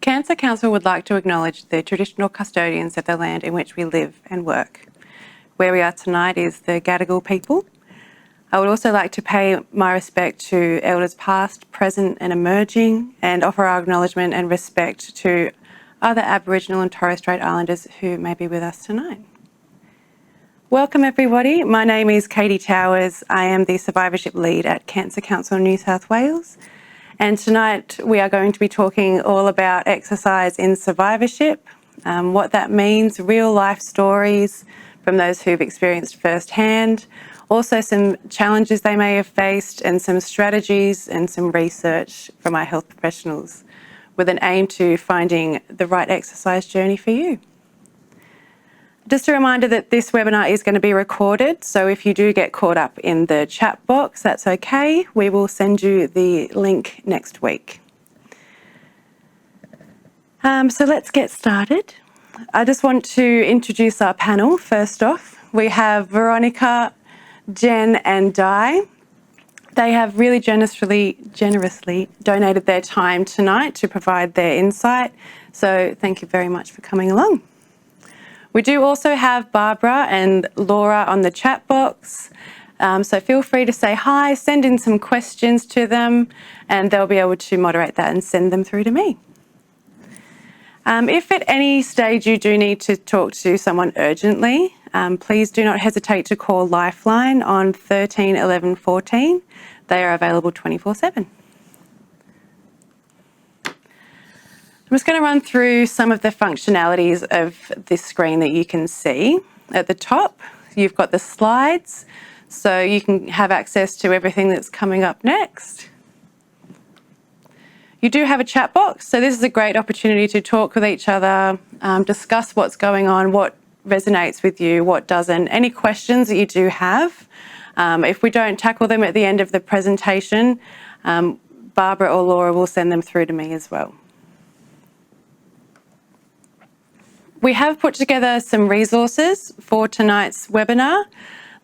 Cancer Council would like to acknowledge the traditional custodians of the land in which we live and work. Where we are tonight is the Gadigal people. I would also like to pay my respect to elders past, present and emerging, and offer our acknowledgement and respect to other Aboriginal and Torres Strait Islanders who may be with us tonight. Welcome everybody, my name is Katie Towers. I am the Survivorship Lead at Cancer Council New South Wales, and tonight we are going to be talking all about exercise in survivorship, what that means, real life stories from those who've experienced firsthand, also some challenges they may have faced and some strategies and some research from our health professionals with an aim to finding the right exercise journey for you. Just a reminder that this webinar is going to be recorded, so if you do get caught up in the chat box, that's okay. We will send you the link next week. So let's get started. I just want to introduce our panel first off. We have Veronica, Jen and Di. They have really generously donated their time tonight to provide their insight, so thank you very much for coming along. We do also have Barbara and Laura on the chat box, so feel free to say hi, send in some questions to them, and they'll be able to moderate that and send them through to me. If at any stage you do need to talk to someone urgently, please do not hesitate to call Lifeline on 13 11 14. They are available 24/7. I'm just going to run through some of the functionalities of this screen that you can see. At the top, you've got the slides, so you can have access to everything that's coming up next. You do have a chat box, so this is a great opportunity to talk with each other, discuss what's going on, what resonates with you, what doesn't, any questions that you do have. If we don't tackle them at the end of the presentation, Barbara or Laura will send them through to me as well. We have put together some resources for tonight's webinar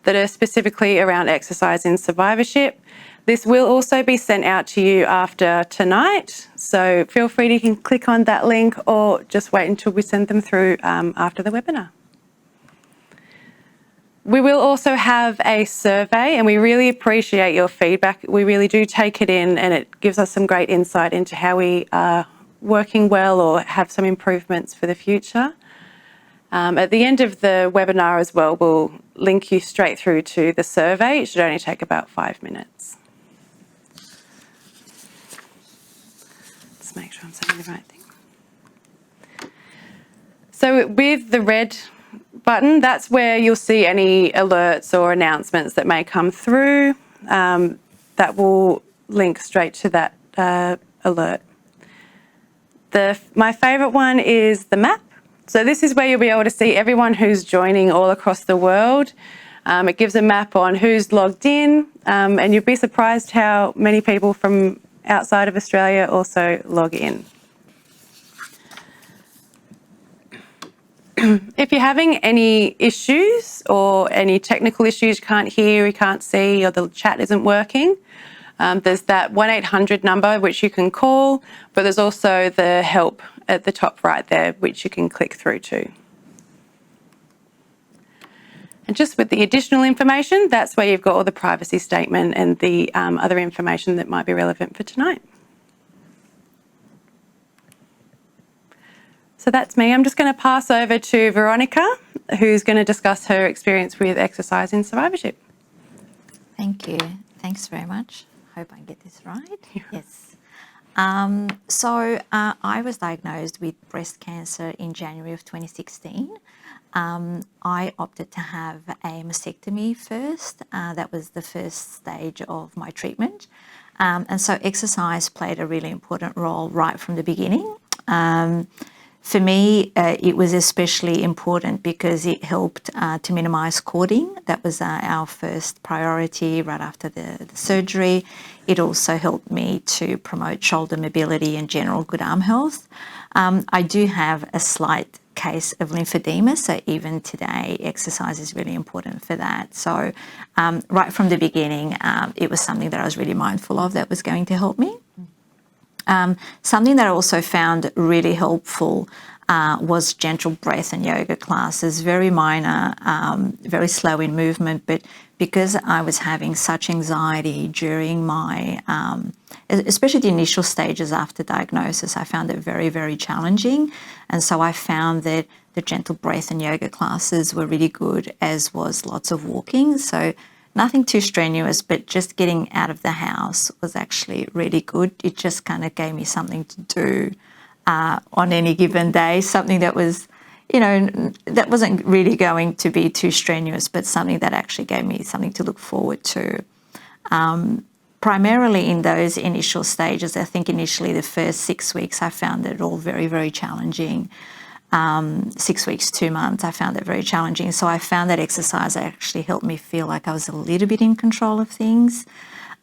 that are specifically around exercise in survivorship. This will also be sent out to you after tonight, so feel free to you can click on that link or just wait until we send them through after the webinar. We will also have a survey, and we really appreciate your feedback. We really do take it in, and it gives us some great insight into how we are working well or have some improvements for the future. At the end of the webinar as well, we'll link you straight through to the survey. It should only take about 5 minutes. Let's make sure I'm saying the right thing. So with the red button, that's where you'll see any alerts or announcements that may come through. That will link straight to that alert. My favourite one is the map. So this is where you'll be able to see everyone who's joining all across the world. It gives a map on who's logged in, and you'll be surprised how many people from outside of Australia also log in. If you're having any issues or any technical issues, you can't hear, you can't see, or the chat isn't working, there's that 1-800 number which you can call, but there's also the help at the top right there which you can click through to. And just with the additional information, that's where you've got all the privacy statement and the other information that might be relevant for tonight. So that's me. I'm just going to pass over to Veronica, who's going to discuss her experience with exercise in survivorship. Thank you. Thanks very much. Hope I get this right. Yeah. Yes. I was diagnosed with breast cancer in January of 2016. I opted to have a mastectomy first. That was the first stage of my treatment. And so exercise played a really important role right from the beginning. For me, it was especially important because it helped to minimise cording. That was our first priority right after the surgery. It also helped me to promote shoulder mobility and general good arm health. I do have a slight case of lymphedema, so even today exercise is really important for that. So right from the beginning, it was something that I was really mindful of that was going to help me. Something that I also found really helpful was gentle breath and yoga classes, very minor, very slow in movement, but because I was having such anxiety during my, especially the initial stages after diagnosis, I found it very, very challenging. And so I found that the gentle breath and yoga classes were really good, as was lots of walking. So nothing too strenuous, but just getting out of the house was actually really good. It just kind of gave me something to do on any given day, something that was, that wasn't really going to be too strenuous, but something that actually gave me something to look forward to. Primarily in those initial stages, I think initially the first 6 weeks, I found it all very, very challenging. 6 weeks, 2 months, I found it very challenging. So I found that exercise actually helped me feel like I was a little bit in control of things.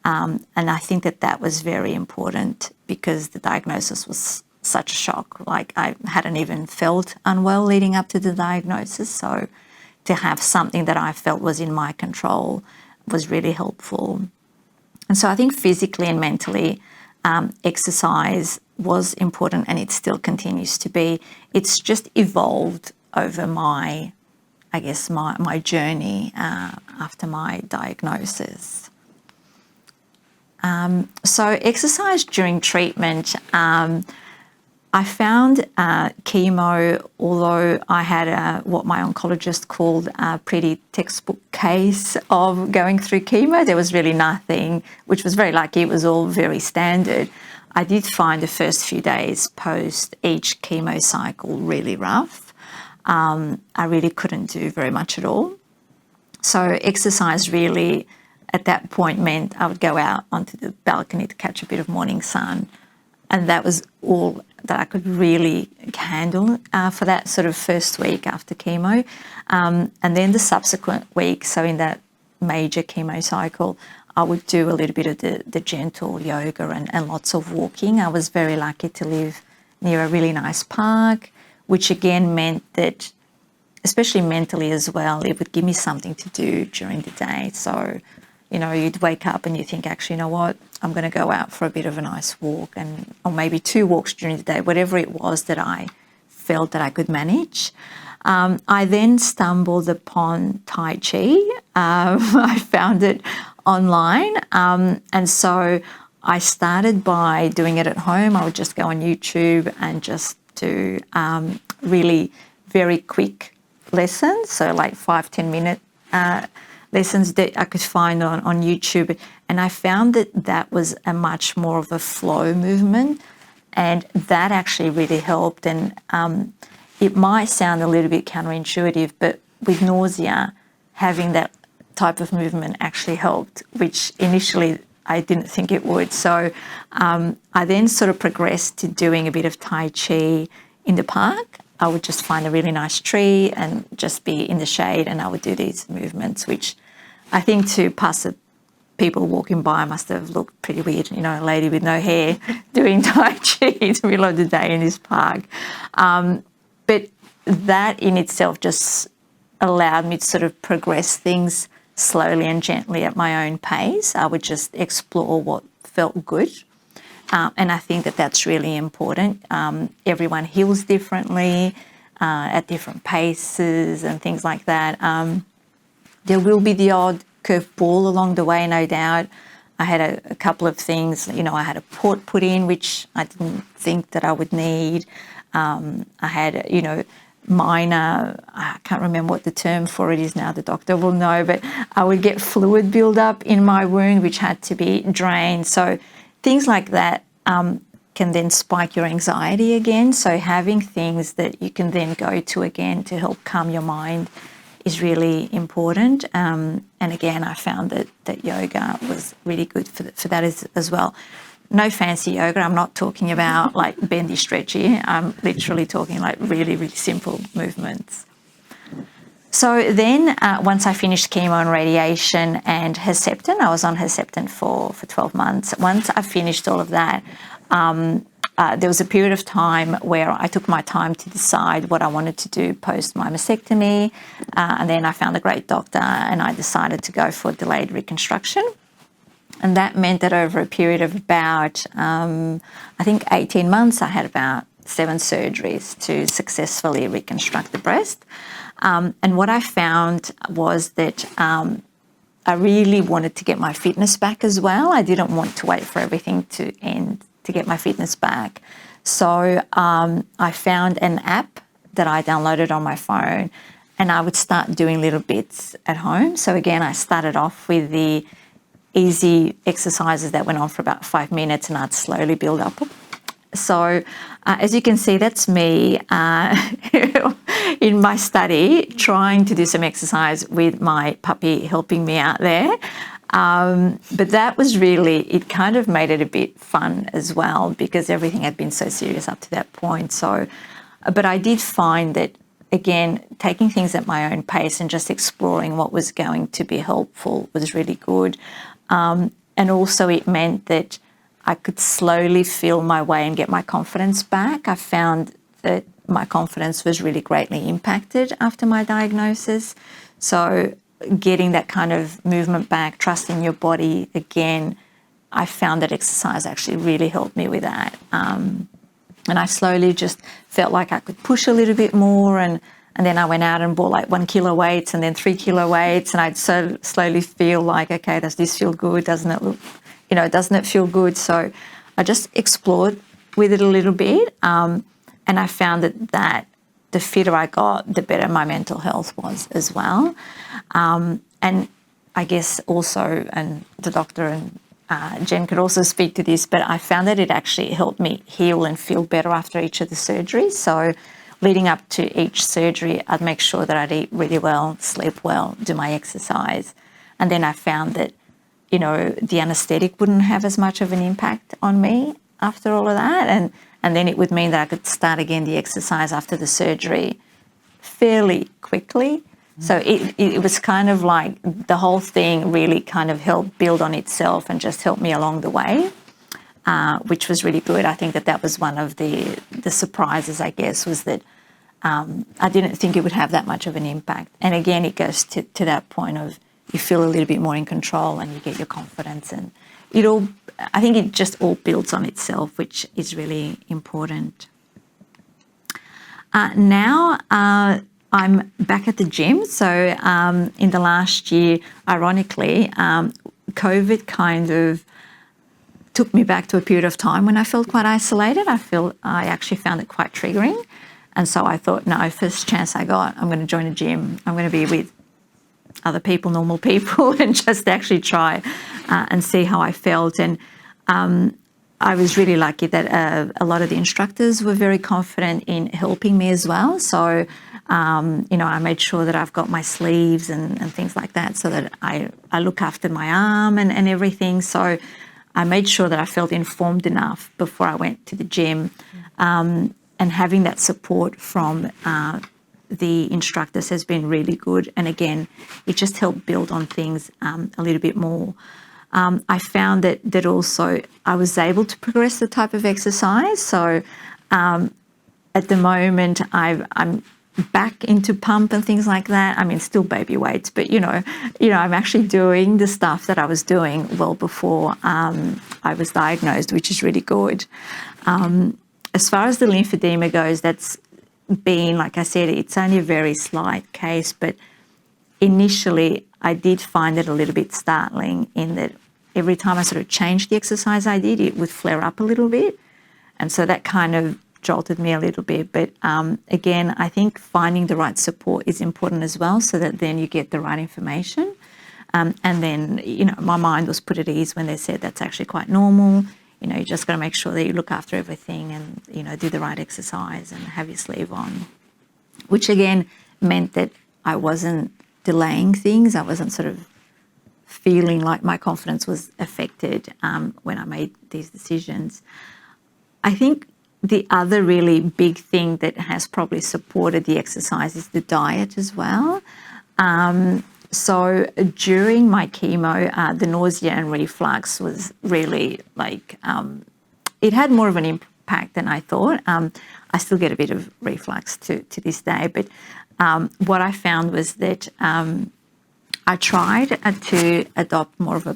And I think that was very important because the diagnosis was such a shock. Like, I hadn't even felt unwell leading up to the diagnosis. So to have something that I felt was in my control was really helpful. And so I think physically and mentally, exercise was important, and it still continues to be. It's just evolved over my journey after my diagnosis. So exercise during treatment, I found chemo, although I had what my oncologist called a pretty textbook case of going through chemo, there was really nothing, which was very lucky. It was all very standard. I did find the first few days post each chemo cycle really rough. I really couldn't do very much at all. So exercise really, at that point, meant I would go out onto the balcony to catch a bit of morning sun. And that was all that I could really handle for that sort of first week after chemo. And then the subsequent week, so in that major chemo cycle, I would do a little bit of the gentle yoga and lots of walking. I was very lucky to live near a really nice park, which again meant that, especially mentally as well, it would give me something to do during the day. So, you'd wake up and you think, actually, you know what, I'm going to go out for a bit of a nice walk, or maybe 2 walks during the day, whatever it was that I felt that I could manage. I then stumbled upon Tai Chi. I found it online. And so I started by doing it at home. I would just go on YouTube and just do really very quick lessons, so like 5-10 minute lessons that I could find on YouTube. And I found that was a much more of a flow movement, and that actually really helped. And it might sound a little bit counterintuitive, but with nausea, having that type of movement actually helped, which initially I didn't think it would. So I then sort of progressed to doing a bit of Tai Chi in the park. I would just find a really nice tree and just be in the shade, and I would do these movements, which I think to passive people walking by must have looked pretty weird, a lady with no hair doing Tai Chi in the middle of the day in this park. But that in itself just allowed me to sort of progress things slowly and gently at my own pace. I would just explore what felt good. And I think that's really important. Everyone heals differently at different paces and things like that. There will be the odd curveball along the way, no doubt. I had a couple of things, I had a port put in, which I didn't think that I would need. I had, minor, I can't remember what the term for it is now, the doctor will know, but I would get fluid buildup in my wound, which had to be drained. So things like that can then spike your anxiety again. So having things that you can then go to again to help calm your mind is really important. And again, I found that yoga was really good for that as well. No fancy yoga. I'm not talking about like bendy, stretchy. I'm literally talking like really, really simple movements. So then once I finished chemo and radiation and Herceptin, I was on Herceptin for 12 months. Once I finished all of that, there was a period of time where I took my time to decide what I wanted to do post my mastectomy. And then I found a great doctor and I decided to go for delayed reconstruction. And that meant that over a period of about, I think 18 months, I had about 7 surgeries to successfully reconstruct the breast. And what I found was that I really wanted to get my fitness back as well. I didn't want to wait for everything to end to get my fitness back. So I found an app that I downloaded on my phone, and I would start doing little bits at home. So again, I started off with the easy exercises that went on for about 5 minutes, and I'd slowly build up. So as you can see, that's me in my study trying to do some exercise with my puppy helping me out there. But that was really, it kind of made it a bit fun as well, because everything had been so serious up to that point. So, but I did find that, again, taking things at my own pace and just exploring what was going to be helpful was really good. And also it meant that I could slowly feel my way and get my confidence back. I found that my confidence was really greatly impacted after my diagnosis. So getting that kind of movement back, trusting your body again, I found that exercise actually really helped me with that. And I slowly just felt like I could push a little bit more, and then I went out and bought like 1 kilo weights and then 3 kilo weights, and I'd so slowly feel like, okay, does this feel good? Doesn't it look, doesn't it feel good? So I just explored with it a little bit, and I found that the fitter I got, the better my mental health was as well. And I guess also, and the doctor and Jen could also speak to this, but I found that it actually helped me heal and feel better after each of the surgeries. So leading up to each surgery, I'd make sure that I'd eat really well, sleep well, do my exercise. And then I found that, the anaesthetic wouldn't have as much of an impact on me after all of that. And then it would mean that I could start again the exercise after the surgery fairly quickly. So it was kind of like the whole thing really kind of helped build on itself and just helped me along the way, which was really good. I think that was one of the surprises, I guess, was that I didn't think it would have that much of an impact. And again, it goes to that point of you feel a little bit more in control and you get your confidence, and I think it just all builds on itself, which is really important. Now I'm back at the gym. So in the last year, ironically, COVID kind of took me back to a period of time when I felt quite isolated. I actually found it quite triggering. And so I thought, no, first chance I got, I'm going to join a gym. I'm going to be with other people, normal people, and just actually try and see how I felt. And I was really lucky that a lot of the instructors were very confident in helping me as well. So, I made sure that I've got my sleeves and things like that, so that I look after my arm and everything. So I made sure that I felt informed enough before I went to the gym. And having that support from the instructors has been really good. And again, it just helped build on things a little bit more. I found that also I was able to progress the type of exercise. So at the moment, I'm back into pump and things like that. I mean, still baby weights, but I'm actually doing the stuff that I was doing well before I was diagnosed, which is really good. As far as the lymphedema goes, that's been, like I said, it's only a very slight case, but initially I did find it a little bit startling in that every time I sort of changed the exercise I did, it would flare up a little bit. And so that kind of jolted me a little bit. But again, I think finding the right support is important as well, so that then you get the right information. And then, my mind was put at ease when they said that's actually quite normal. You just got to make sure that you look after everything and, do the right exercise and have your sleeve on, which again meant that I wasn't delaying things. I wasn't sort of feeling like my confidence was affected when I made these decisions. I think the other really big thing that has probably supported the exercise is the diet as well. So during my chemo, the nausea and reflux was really it had more of an impact than I thought. I still get a bit of reflux to this day, but what I found was that I tried to adopt more of a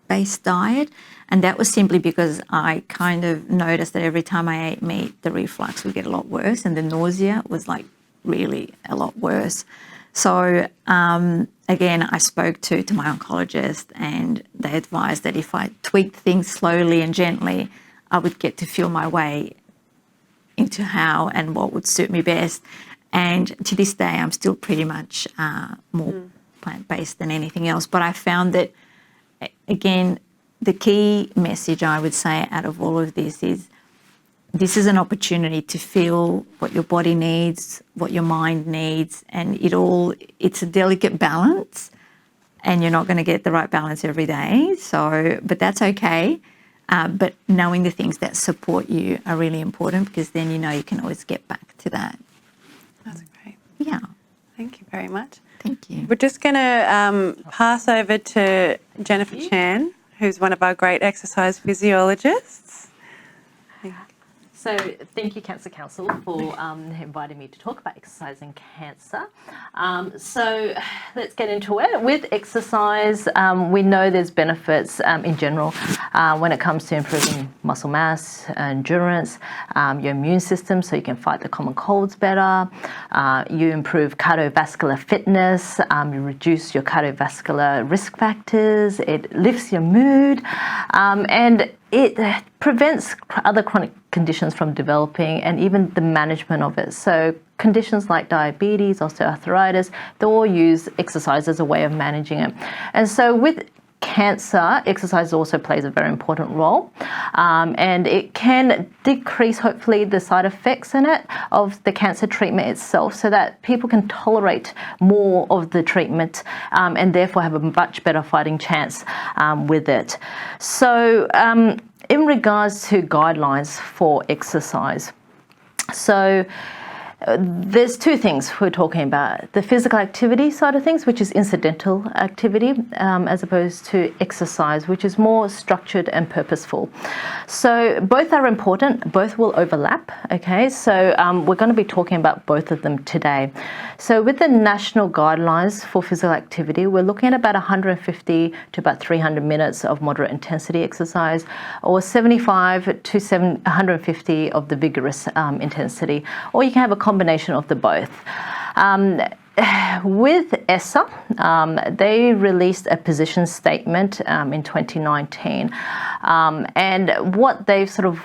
plant-based diet, and that was simply because I kind of noticed that every time I ate meat, the reflux would get a lot worse, and the nausea was like really a lot worse. So again, I spoke to my oncologist, and they advised that if I tweaked things slowly and gently, I would get to feel my way into how and what would suit me best. And to this day, I'm still pretty much more plant-based than anything else. But I found that, again, the key message I would say out of all of this is an opportunity to feel what your body needs, what your mind needs, and it's a delicate balance, and you're not going to get the right balance every day. So, but that's okay. But knowing the things that support you are really important, because then you know you can always get back to that. That's great. Yeah. Thank you very much. Thank you. We're just going to pass over to Jennifer Chan, who's one of our great exercise physiologists. So thank you, Cancer Council, for inviting me to talk about exercise and cancer. So let's get into it. With exercise, we know there's benefits in general when it comes to improving muscle mass, endurance, your immune system, so you can fight the common colds better. You improve cardiovascular fitness. You reduce your cardiovascular risk factors. It lifts your mood, and it prevents other chronic conditions from developing, and even the management of it. So conditions like diabetes, osteoarthritis, they all use exercise as a way of managing it. And so with cancer, exercise also plays a very important role, and it can decrease, hopefully, the side effects in it of the cancer treatment itself, so that people can tolerate more of the treatment, and therefore have a much better fighting chance with it. So in regards to guidelines for exercise, so there's two things we're talking about. The physical activity side of things, which is incidental activity, as opposed to exercise, which is more structured and purposeful. So both are important, both will overlap, okay? So we're going to be talking about both of them today. So with the national guidelines for physical activity, we're looking at about 150 to about 300 minutes of moderate intensity exercise, or 75 to 150 of the vigorous intensity, or you can have a combination of the both. With ESSA, they released a position statement in 2019, and what they've sort of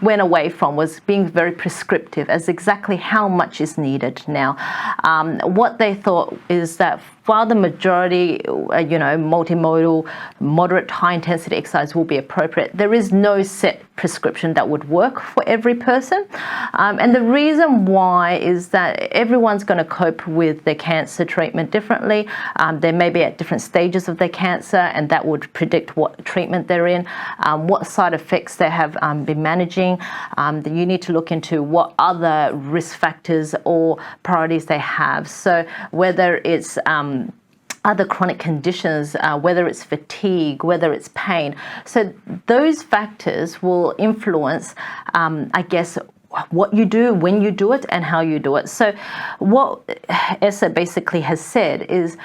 went away from was being very prescriptive as exactly how much is needed now. What they thought is that while the majority, multimodal, moderate, high-intensity exercise will be appropriate, there is no set prescription that would work for every person. And the reason why is that everyone's going to cope with their cancer treatment differently. They may be at different stages of their cancer, and that would predict what treatment they're in, what side effects they have been managing. Then you need to look into what other risk factors or priorities they have. So whether it's other chronic conditions, whether it's fatigue, whether it's pain. So those factors will influence, what you do, when you do it, and how you do it. So what ESSA basically has said is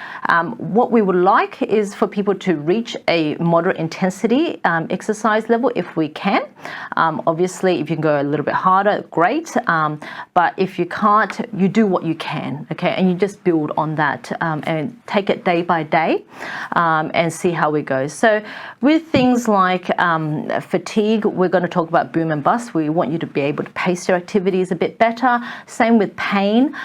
what we would like is for people to reach a moderate intensity exercise level if we can. Obviously, if you can go a little bit harder, great. But if you can't, you do what you can, okay? And you just build on that and take it day by day and see how it goes. So with things like fatigue, we're going to talk about boom and bust. We want you to be able to pace your activities a bit better. Same with pain.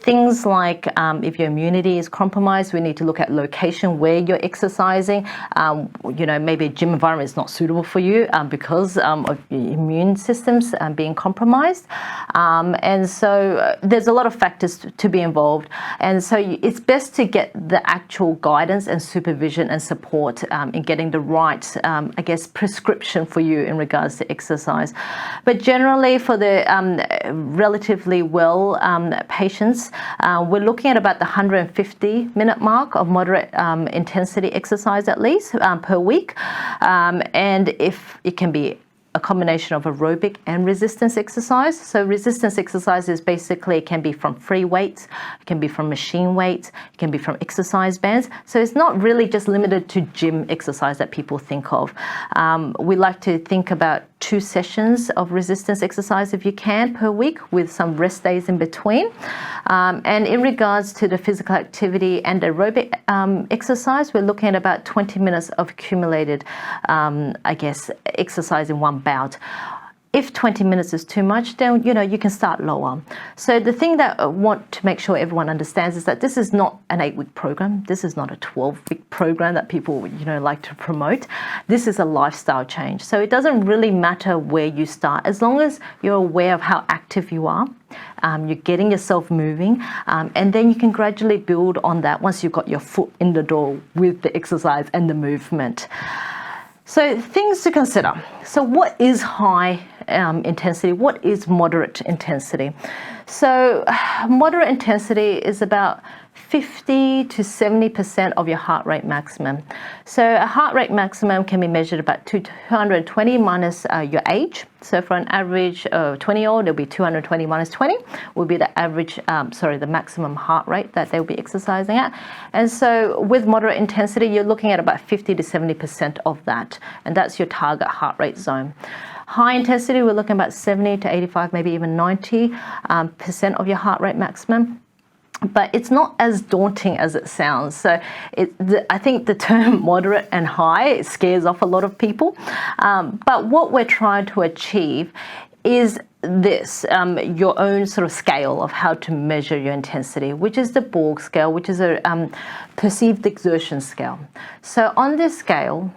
Things like if your immunity is compromised, we need to look at location where you're exercising. Maybe a gym environment is not suitable for you because of your immune systems being compromised. And so there's a lot of factors to be involved. And so it's best to get the actual guidance and supervision and support in getting the right, prescription for you in regards to exercise. But generally, for the relatively well patients, we're looking at about the 150-minute mark of moderate intensity exercise at least per week. And if it can be a combination of aerobic and resistance exercise. So resistance exercise is basically, it can be from free weights, it can be from machine weights, it can be from exercise bands. So it's not really just limited to gym exercise that people think of. We like to think about 2 sessions of resistance exercise if you can per week, with some rest days in between. And in regards to the physical activity and aerobic exercise, we're looking at about 20 minutes of accumulated, exercise in one bout. If 20 minutes is too much, then you can start lower. So the thing that I want to make sure everyone understands is that this is not an 8-week program. This is not a 12-week program that people like to promote. This is a lifestyle change. So it doesn't really matter where you start, as long as you're aware of how active you are. You're getting yourself moving, and then you can gradually build on that once you've got your foot in the door with the exercise and the movement. So things to consider. So what is high intensity? What is moderate intensity? So moderate intensity is about 50 to 70% of your heart rate maximum. So a heart rate maximum can be measured about 220 minus your age. So for an average 20-year-old, it'll be 220 minus 20 will be the average, the maximum heart rate that they'll be exercising at. And so with moderate intensity, you're looking at about 50 to 70% of that. And that's your target heart rate zone. High intensity, we're looking about 70 to 85, maybe even 90% of your heart rate maximum. But it's not as daunting as it sounds. So I think the term moderate and high scares off a lot of people. But what we're trying to achieve is this, your own sort of scale of how to measure your intensity, which is the Borg scale, which is a perceived exertion scale. So on this scale,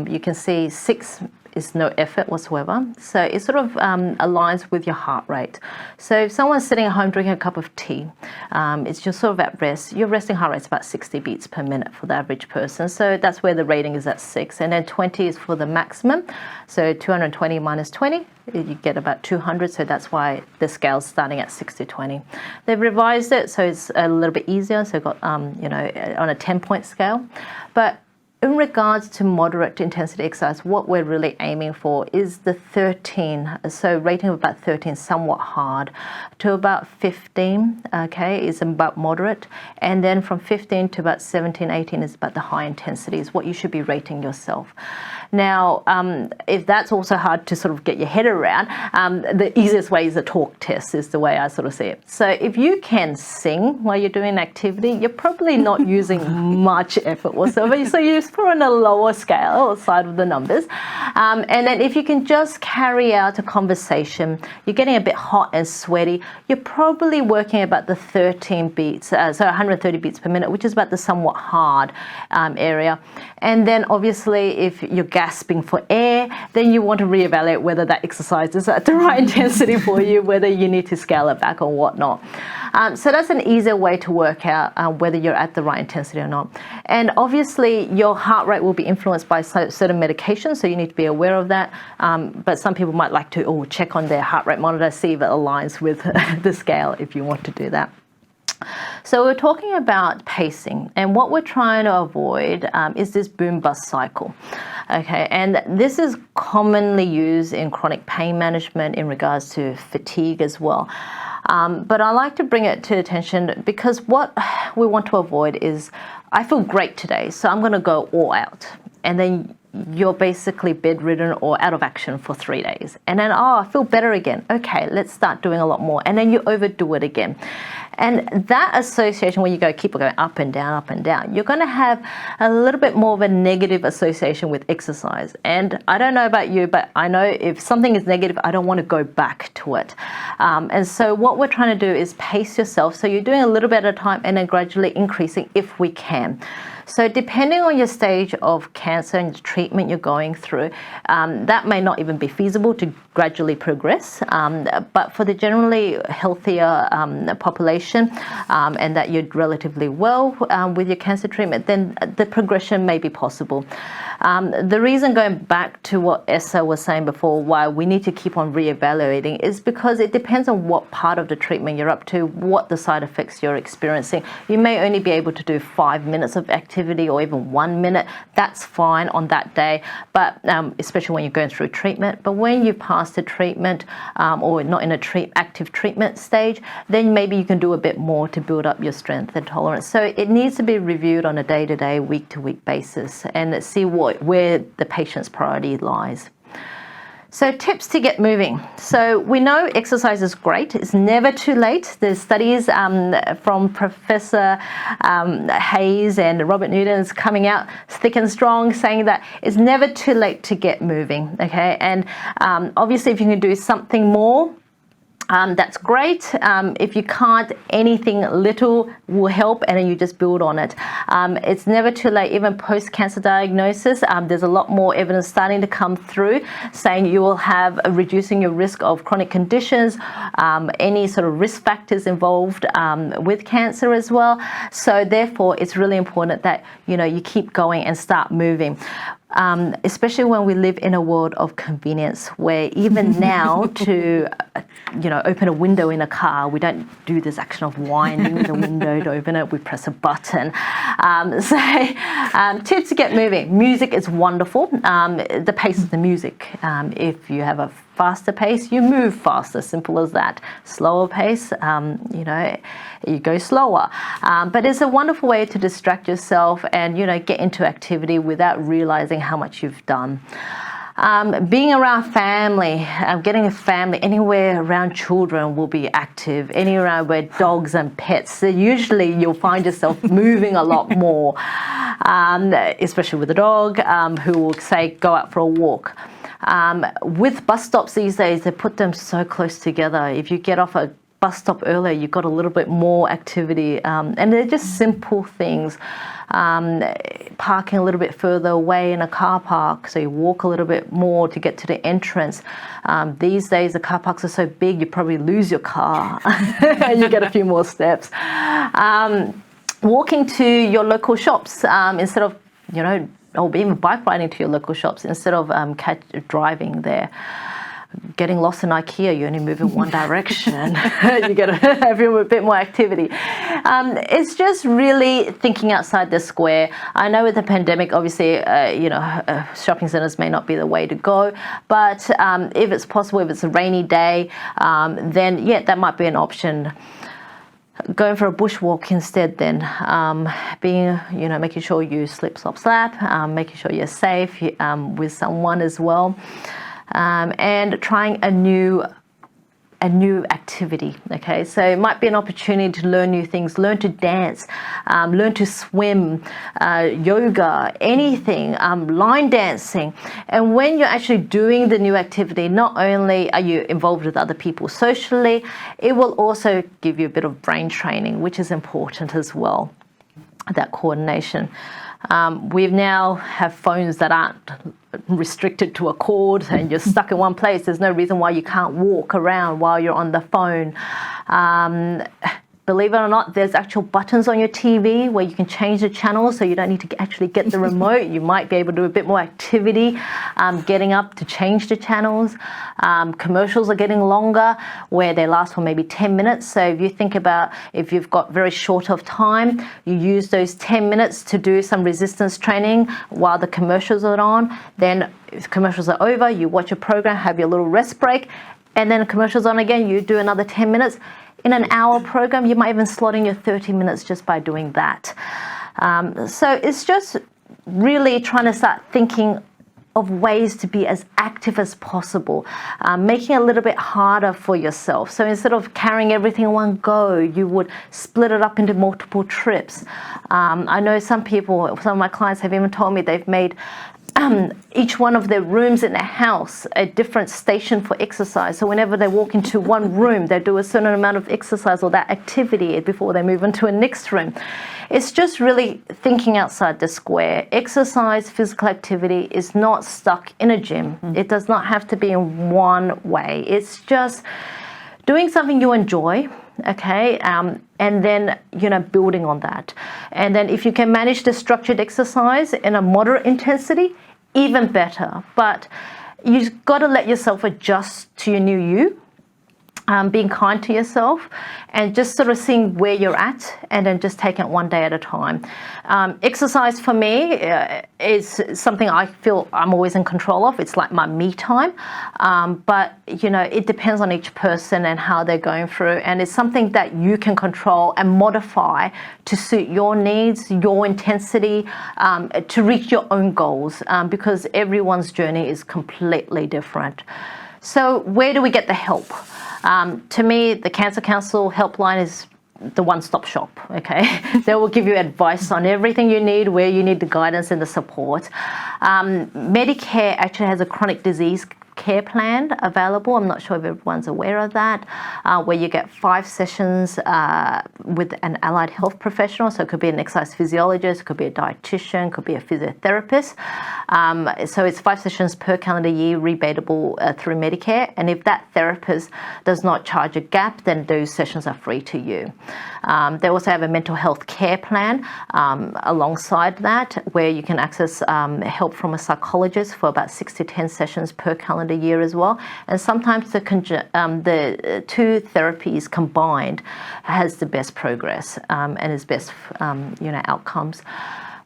you can see 6 is no effort whatsoever. So it sort of aligns with your heart rate. So if someone's sitting at home drinking a cup of tea, it's just sort of at rest, your resting heart rate is about 60 beats per minute for the average person. So that's where the rating is at 6. And then 20 is for the maximum. So 220 minus 20, you get about 200. So that's why the scale's starting at 6 to 20. They've revised it so it's a little bit easier. So got, on a 10-point scale. But in regards to moderate intensity exercise, what we're really aiming for is the 13, so rating of about 13, somewhat hard, to about 15, okay, is about moderate. And then from 15 to about 17, 18 is about the high intensity, is what you should be rating yourself. Now, if that's also hard to sort of get your head around, the easiest way is a talk test, is the way I sort of see it. So if you can sing while you're doing an activity, you're probably not using much effort whatsoever. So you're on a lower scale side of the numbers. And then if you can just carry out a conversation, you're getting a bit hot and sweaty, you're probably working about the 13 beats, so 130 beats per minute, which is about the somewhat hard area. And then obviously if you're gasping for air, then you want to reevaluate whether that exercise is at the right intensity for you, whether you need to scale it back or whatnot. So that's an easier way to work out whether you're at the right intensity or not. And obviously your heart rate will be influenced by certain medications, so you need to be aware of that. But some people might like to check on their heart rate monitor, see if it aligns with the scale if you want to do that. So we're talking about pacing, and what we're trying to avoid is this boom-bust cycle. Okay, and this is commonly used in chronic pain management in regards to fatigue as well. But I like to bring it to attention because what we want to avoid is, I feel great today, so I'm going to go all out. And then you're basically bedridden or out of action for 3 days. And then, I feel better again. Okay, let's start doing a lot more. And then you overdo it again. And that association, when you keep going up and down, you're going to have a little bit more of a negative association with exercise. And I don't know about you, but I know if something is negative, I don't want to go back to it. And so what we're trying to do is pace yourself. So you're doing a little bit at a time and then gradually increasing if we can. So depending on your stage of cancer and the treatment you're going through, that may not even be feasible to gradually progress. But for the generally healthier population, and that you're relatively well with your cancer treatment, then the progression may be possible. The reason, going back to what Esther was saying before, why we need to keep on reevaluating is because it depends on what part of the treatment you're up to, what the side effects you're experiencing. You may only be able to do 5 minutes of activity or even 1 minute. That's fine on that day, but especially when you're going through treatment. But when you've passed the treatment or not in a active treatment stage, then maybe you can do a bit more to build up your strength and tolerance. So it needs to be reviewed on a day-to-day, week-to-week basis and see where the patient's priority lies. So tips to get moving. So we know exercise is great. It's never too late. There's studies from Professor Hayes and Robert Newton's coming out thick and strong saying that it's never too late to get moving, okay? And obviously if you can do something more, that's great. If you can't, anything little will help, and then you just build on it. It's never too late, even post-cancer diagnosis. There's a lot more evidence starting to come through saying you will have reducing your risk of chronic conditions, any sort of risk factors involved with cancer as well. So therefore, it's really important that you keep going and start moving. Especially when we live in a world of convenience where even now to open a window in a car, we don't do this action of winding the window to open it, we press a button. Tips to get moving. Music is wonderful. The pace of the music. If you have a faster pace, you move faster, simple as that. Slower pace, you go slower. But it's a wonderful way to distract yourself and, get into activity without realizing how much you've done. Being around family, getting a family, anywhere around children will be active, anywhere where dogs and pets, so usually you'll find yourself moving a lot more, especially with a dog who will say, go out for a walk. With bus stops these days, they put them so close together. If you get off a bus stop earlier, you've got a little bit more activity, and they're just simple things. Parking a little bit further away in a car park, so you walk a little bit more to get to the entrance. These days the car parks are so big you probably lose your car and you get a few more steps. Walking to your local shops instead of or even bike riding to your local shops instead of driving there. Getting lost in IKEA, you only move in one direction. You get a bit more activity. It's just really thinking outside the square. I know with the pandemic, obviously, shopping centres may not be the way to go. But if it's possible, if it's a rainy day, then yeah, that might be an option. Going for a bushwalk instead then, making sure you slip, slop, slap, making sure you're safe with someone as well. And trying a new activity, okay? So it might be an opportunity to learn new things, learn to dance, learn to swim, yoga, anything, line dancing. And when you're actually doing the new activity, not only are you involved with other people socially, it will also give you a bit of brain training, which is important as well, that coordination. We now have phones that aren't restricted to a cord and you're stuck in one place. There's no reason why you can't walk around while you're on the phone. Believe it or not, there's actual buttons on your TV where you can change the channel, so you don't need to actually get the remote. You might be able to do a bit more activity getting up to change the channels. Commercials are getting longer where they last for maybe 10 minutes. So if you think about if you've got very short of time, you use those 10 minutes to do some resistance training while the commercials are on. Then if commercials are over, you watch a program, have your little rest break, and then commercials on again, you do another 10 minutes. In an hour program, you might even slot in your 30 minutes just by doing that. So it's just really trying to start thinking of ways to be as active as possible, making it a little bit harder for yourself. So instead of carrying everything in one go, you would split it up into multiple trips. I know some of my clients have even told me they've made each one of their rooms in their house a different station for exercise. So whenever they walk into one room, they do a certain amount of exercise or that activity before they move into a next room. It's just really thinking outside the square. Exercise, physical activity is not stuck in a gym. It does not have to be in one way. It's just doing something you enjoy, okay, and then building on that. And then if you can manage the structured exercise in a moderate intensity, even better. But you've got to let yourself adjust to your new you. Being kind to yourself and just sort of seeing where you're at and then just taking it one day at a time. Exercise for me is something I feel I'm always in control of. It's like my me time. But, you know, it depends on each person and how they're going through. And it's something that you can control and modify to suit your needs, your intensity, to reach your own goals, because everyone's journey is completely different. So where do we get the help? To me, the Cancer Council helpline is the one-stop shop, okay? They will give you advice on everything you need, where you need the guidance and the support. Medicare actually has a chronic disease care plan available. I'm not sure if everyone's aware of that, where you get 5 sessions with an allied health professional. So it could be an exercise physiologist, it could be a dietitian, it could be a physiotherapist. So it's 5 sessions per calendar year, rebatable through Medicare. And if that therapist does not charge a gap, then those sessions are free to you. They also have a mental health care plan alongside that, where you can access help from a psychologist for about 6 to 10 sessions per calendar year as well. And sometimes the 2 therapies combined has the best progress and is best outcomes.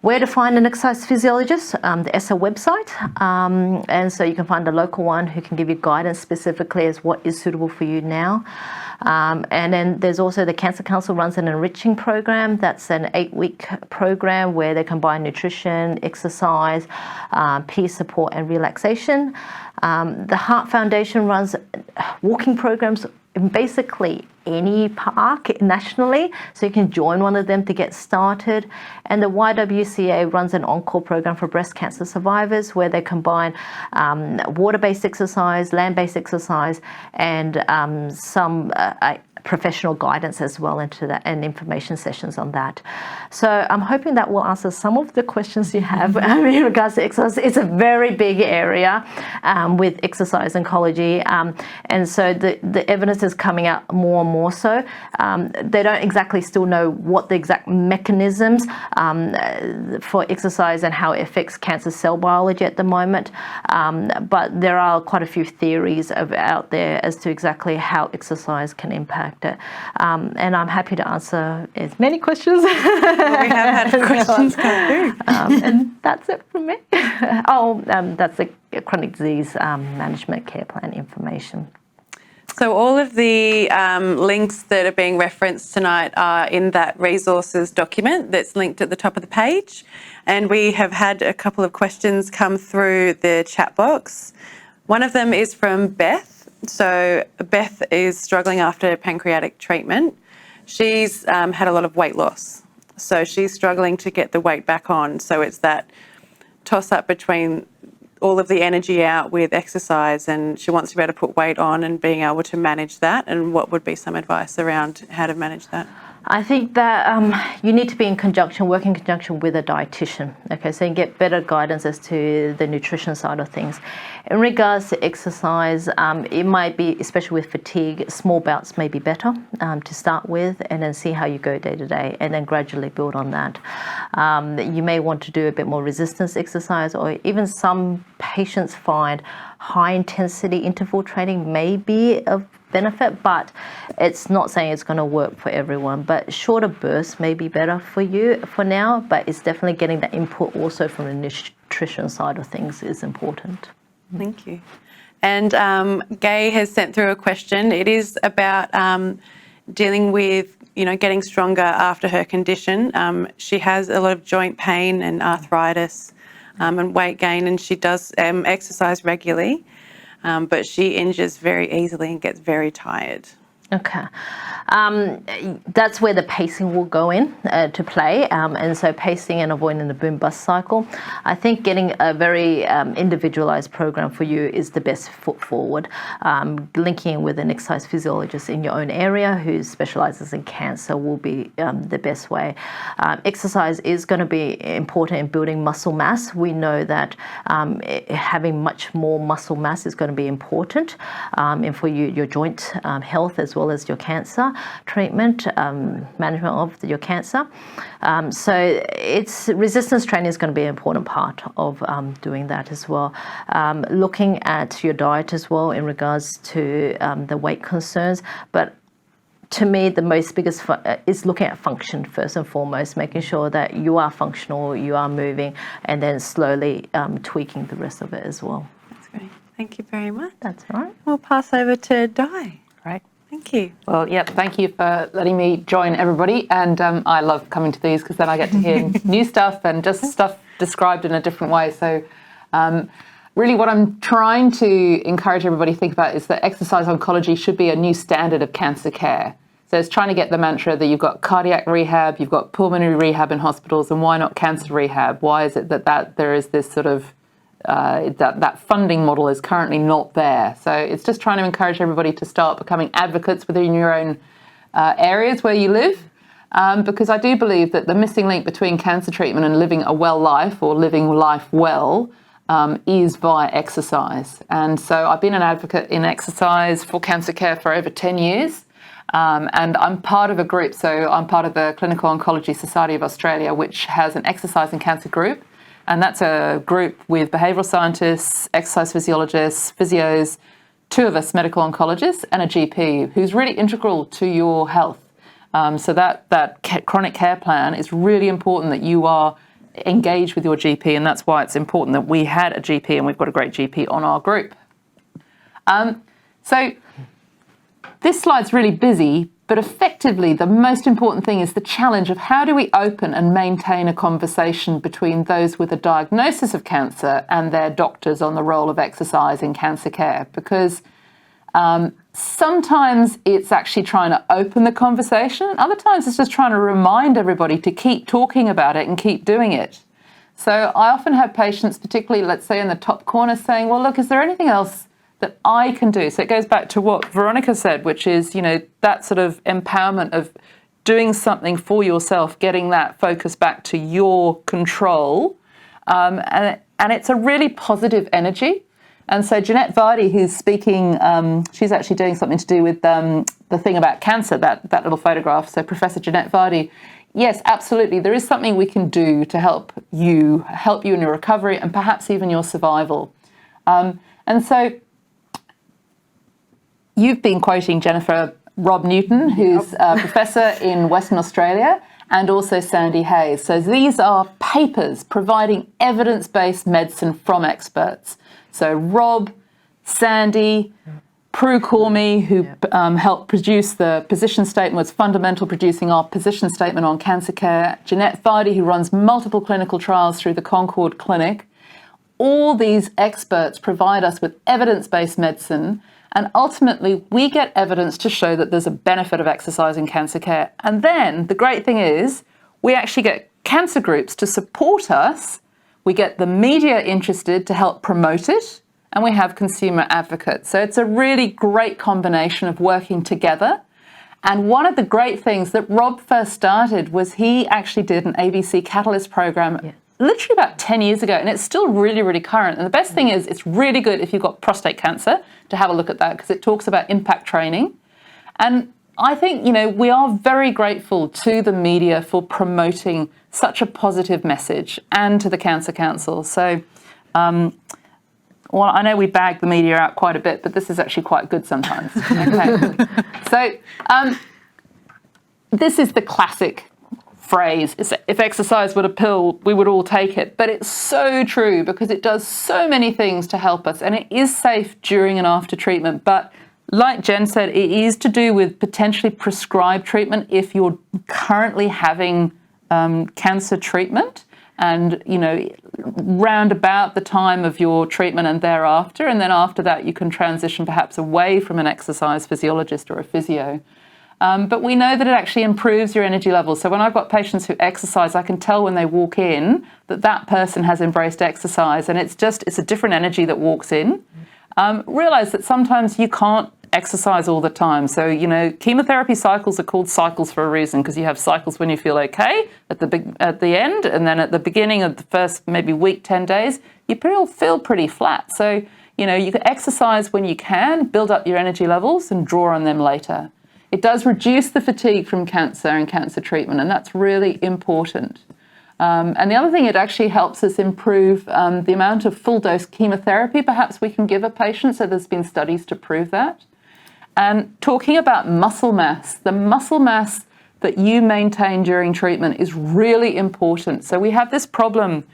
Where to find an exercise physiologist? The ESSA website. And so you can find a local one who can give you guidance specifically as what is suitable for you now. And then there's also the Cancer Council runs an enriching program. That's an 8-week program where they combine nutrition, exercise, peer support and relaxation. The Heart Foundation runs walking programs in basically any park nationally, so you can join one of them to get started. And the YWCA runs an on-call program for breast cancer survivors, where they combine water-based exercise, land-based exercise, and some professional guidance as well into that, and information sessions on that. So I'm hoping that will answer some of the questions you have in regards to exercise. It's a very big area with exercise oncology, and so the evidence is coming out more and more so. They don't exactly still know what the exact mechanisms for exercise and how it affects cancer cell biology at the moment, but there are quite a few theories out there as to exactly how exercise can impact it. And I'm happy to answer as many questions. Well, we have had questions come through. And that's it from me. That's the chronic disease management care plan information. So all of the links that are being referenced tonight are in that resources document that's linked at the top of the page. And we have had a couple of questions come through the chat box. One of them is from Beth. So Beth is struggling after pancreatic treatment. She's had a lot of weight loss. So she's struggling to get the weight back on. So it's that toss up between all of the energy out with exercise, and she wants to be able to put weight on and being able to manage that. And what would be some advice around how to manage that? I think that you need to be work in conjunction with a dietitian. Okay, so you get better guidance as to the nutrition side of things. In regards to exercise, it might be, especially with fatigue, small bouts may be better to start with, and then see how you go day to day, and then gradually build on that. You may want to do a bit more resistance exercise, or even some patients find high intensity interval training may be of benefit, but it's not saying it's going to work for everyone. But shorter bursts may be better for you for now, but it's definitely getting the input also from the nutrition side of things is important. Thank you. And Gay has sent through a question. It is about dealing with, getting stronger after her condition. She has a lot of joint pain and arthritis and weight gain, and she does exercise regularly. But she injures very easily and gets very tired. Okay. That's where the pacing will go in to play. And so pacing and avoiding the boom-bust cycle. I think getting a very individualized program for you is the best foot forward. Linking in with an exercise physiologist in your own area who specializes in cancer will be the best way. Exercise is going to be important in building muscle mass. We know that having much more muscle mass is going to be important and for your joint health as well. well as your cancer treatment, management of your cancer. So resistance training is going to be an important part of doing that as well. Looking at your diet as well in regards to the weight concerns, but to me, the biggest is looking at function first and foremost, making sure that you are functional, you are moving, and then slowly tweaking the rest of it as well. That's great. Thank you very much. That's right. We'll pass over to Di. Right. Thank you. Well, yeah, thank you for letting me join everybody. And I love coming to these because then I get to hear new stuff and just stuff described in a different way. So really what I'm trying to encourage everybody to think about is that exercise oncology should be a new standard of cancer care. So it's trying to get the mantra that you've got cardiac rehab, you've got pulmonary rehab in hospitals, and why not cancer rehab? Why is it that there is this sort of, that funding model is currently not there? So it's just trying to encourage everybody to start becoming advocates within your own areas where you live. Because I do believe that the missing link between cancer treatment and living a well life or living life well is via exercise. And so I've been an advocate in exercise for cancer care for over 10 years. And I'm part of a group, so I'm part of the Clinical Oncology Society of Australia, which has an exercise and cancer group. And that's a group with behavioural scientists, exercise physiologists, physios, 2 of us medical oncologists, and a GP who's really integral to your health. So that chronic care plan is really important that you are engaged with your GP, and that's why it's important that we had a GP and we've got a great GP on our group. So this slide's really busy, but effectively the most important thing is the challenge of how do we open and maintain a conversation between those with a diagnosis of cancer and their doctors on the role of exercise in cancer care. Because sometimes it's actually trying to open the conversation, and other times it's just trying to remind everybody to keep talking about it and keep doing it. So I often have patients, particularly let's say in the top corner, saying, well, look, is there anything else that I can do? So it goes back to what Veronica said, which is, that sort of empowerment of doing something for yourself, getting that focus back to your control. And it's a really positive energy. And so Jeanette Vardy, who's speaking, she's actually doing something to do with the thing about cancer, that little photograph. So Professor Jeanette Vardy, yes, absolutely. There is something we can do to help you in your recovery and perhaps even your survival. And so you've been quoting Jennifer Rob Newton, who's a professor in Western Australia, and also Sandy Hayes. So these are papers providing evidence-based medicine from experts. So Rob, Sandy, Prue Cormie, who helped produce the position statement, was fundamental producing our position statement on cancer care. Jeanette Vardy, who runs multiple clinical trials through the Concord Clinic. All these experts provide us with evidence-based medicine, and ultimately we get evidence to show that there's a benefit of exercise in cancer care. And then the great thing is we actually get cancer groups to support us. We get the media interested to help promote it, and we have consumer advocates. So it's a really great combination of working together. And one of the great things that Rob first started was he actually did an ABC Catalyst program literally about 10 years ago, and it's still really, really current. And the best thing is it's really good if you've got prostate cancer to have a look at that, because it talks about impact training. And I think, we are very grateful to the media for promoting such a positive message, and to the Cancer Council. So, well, I know we bag the media out quite a bit, but this is actually quite good sometimes. Okay. So this is the classic phrase, if exercise were a pill, we would all take it. But it's so true, because it does so many things to help us, and it is safe during and after treatment. But like Jen said, it is to do with potentially prescribed treatment if you're currently having cancer treatment, and round about the time of your treatment and thereafter, and then after that you can transition perhaps away from an exercise physiologist or a physio. But we know that it actually improves your energy levels. So when I've got patients who exercise, I can tell when they walk in that person has embraced exercise, and it's a different energy that walks in. Realise that sometimes you can't exercise all the time. So, chemotherapy cycles are called cycles for a reason, because you have cycles when you feel okay at the end, and then at the beginning of the first maybe week, 10 days, you feel pretty flat. So, you can exercise when you can, build up your energy levels and draw on them later. It does reduce the fatigue from cancer and cancer treatment, and that's really important. And the other thing, it actually helps us improve the amount of full-dose chemotherapy perhaps we can give a patient, so there's been studies to prove that. And talking about muscle mass, the muscle mass that you maintain during treatment is really important. So we have this problem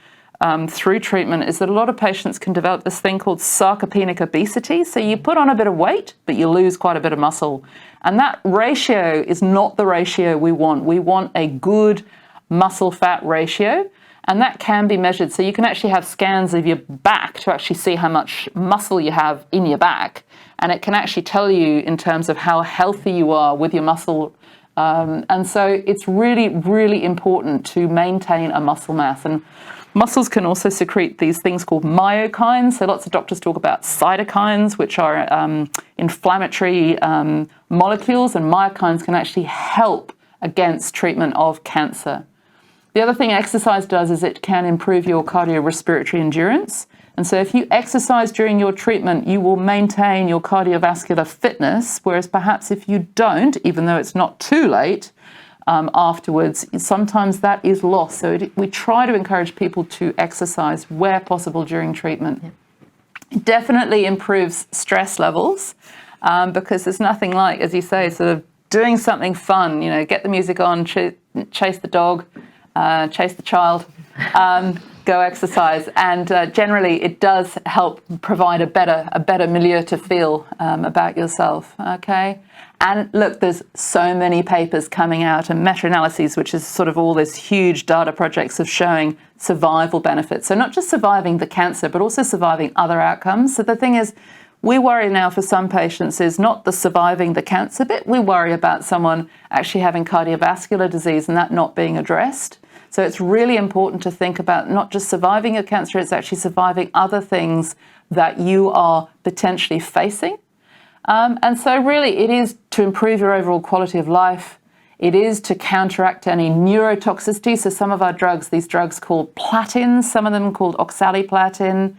through treatment, is that a lot of patients can develop this thing called sarcopenic obesity. So you put on a bit of weight, but you lose quite a bit of muscle. And that ratio is not the ratio we want. We want a good muscle-fat ratio, and that can be measured. So you can actually have scans of your back to actually see how much muscle you have in your back, and it can actually tell you in terms of how healthy you are with your muscle. And so it's really, really important to maintain a muscle mass. And muscles can also secrete these things called myokines. So lots of doctors talk about cytokines, which are inflammatory molecules, and myokines can actually help against treatment of cancer. The other thing exercise does is it can improve your cardiorespiratory endurance. And so if you exercise during your treatment, you will maintain your cardiovascular fitness, whereas perhaps if you don't, even though it's not too late, afterwards, sometimes that is lost. So we try to encourage people to exercise where possible during treatment. Yep. It definitely improves stress levels because there's nothing like, as you say, sort of doing something fun, you know, get the music on, chase the dog, chase the child, go exercise. And generally it does help provide a better milieu to feel about yourself, okay? And look, there's so many papers coming out and meta-analyses, which is sort of all this huge data projects of showing survival benefits. So not just surviving the cancer, but also surviving other outcomes. So the thing is, we worry now for some patients is not the surviving the cancer bit. We worry about someone actually having cardiovascular disease and that not being addressed. So it's really important to think about not just surviving a cancer, it's actually surviving other things that you are potentially facing. And so really it is to improve your overall quality of life. It is to counteract any neurotoxicity. So some of our drugs, these drugs called platins, some of them called oxaliplatin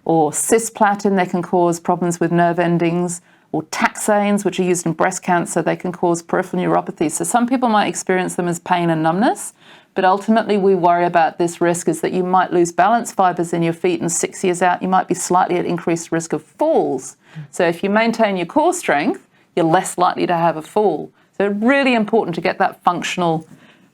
or cisplatin, they can cause problems with nerve endings, or taxanes, which are used in breast cancer, they can cause peripheral neuropathy. So some people might experience them as pain and numbness, but ultimately we worry about this risk is that you might lose balance fibers in your feet, and 6 years out, you might be slightly at increased risk of falls. So if you maintain your core strength, you're less likely to have a fall. So really important to get that functional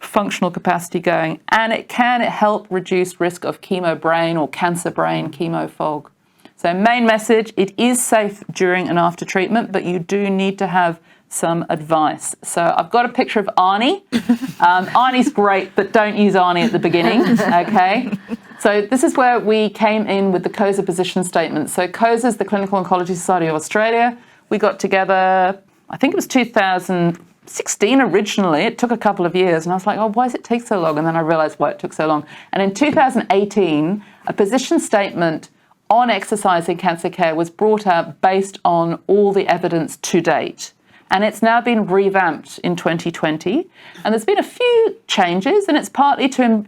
capacity going. And it can help reduce risk of chemo brain or cancer brain chemo fog. So main message, it is safe during and after treatment, but you do need to have some advice. So I've got a picture of Arnie. Arnie's great, but don't use Arnie at the beginning, okay? So this is where we came in with the COSA position statement. So COSA is the Clinical Oncology Society of Australia. We got together, I think it was 2016 originally. It took a couple of years, and I was like, oh, why does it take so long? And then I realized why it took so long. And in 2018, a position statement on exercise in cancer care was brought out based on all the evidence to date. And it's now been revamped in 2020. And there's been a few changes, and it's partly to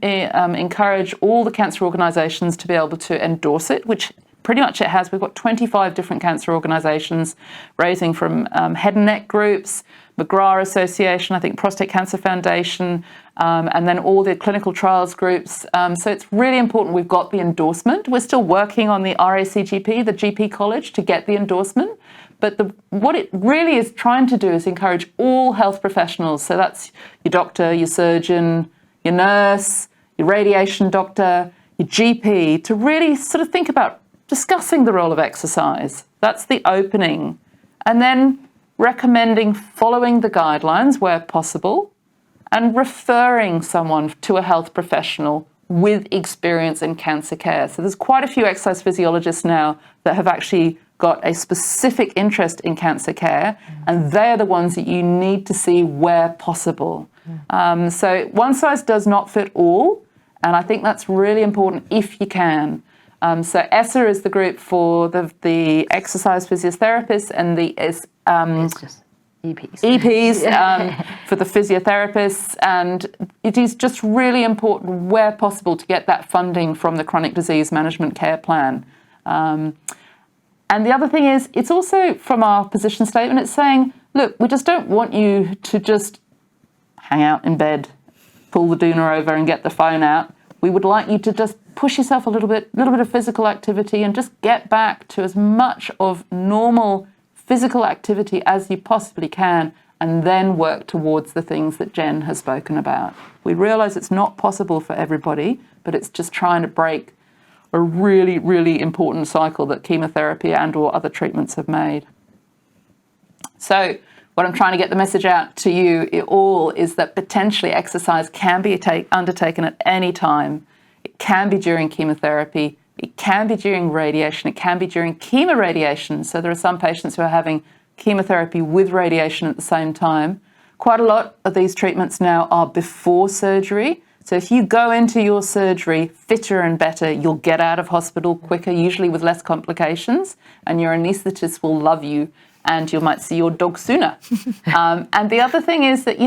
encourage all the cancer organisations to be able to endorse it, which pretty much it has. We've got 25 different cancer organisations, ranging from head and neck groups, McGrath Association, I think Prostate Cancer Foundation, and then all the clinical trials groups. So it's really important we've got the endorsement. We're still working on the RACGP, the GP College, to get the endorsement. But what it really is trying to do is encourage all health professionals. So that's your doctor, your surgeon, your nurse, your radiation doctor, your GP, to really sort of think about discussing the role of exercise. That's the opening. And then recommending following the guidelines where possible and referring someone to a health professional with experience in cancer care. So there's quite a few exercise physiologists now that have actually got a specific interest in cancer care, and they're the ones that you need to see where possible. So one size does not fit all, and I think that's really important if you can. So ESSA is the group for the exercise physiotherapists, and the It's just EPs. For the physiotherapists, and it is just really important where possible to get that funding from the Chronic Disease Management Care Plan. And the other thing is, it's also from our position statement, it's saying, look, we just don't want you to just hang out in bed, pull the doona over and get the phone out. We would like you to just push yourself a little bit of physical activity and just get back to as much of normal physical activity as you possibly can, and then work towards the things that Jen has spoken about. We realise it's not possible for everybody, but it's just trying to break a really, really important cycle that chemotherapy and or other treatments have made. So what I'm trying to get the message out to you all is that potentially exercise can be undertaken at any time. It can be during chemotherapy, it can be during radiation, it can be during chemoradiation. So there are some patients who are having chemotherapy with radiation at the same time. Quite a lot of these treatments now are before surgery. So if you go into your surgery fitter and better, you'll get out of hospital quicker, usually with less complications, and your anaesthetist will love you, and you might see your dog sooner. And the other thing is that,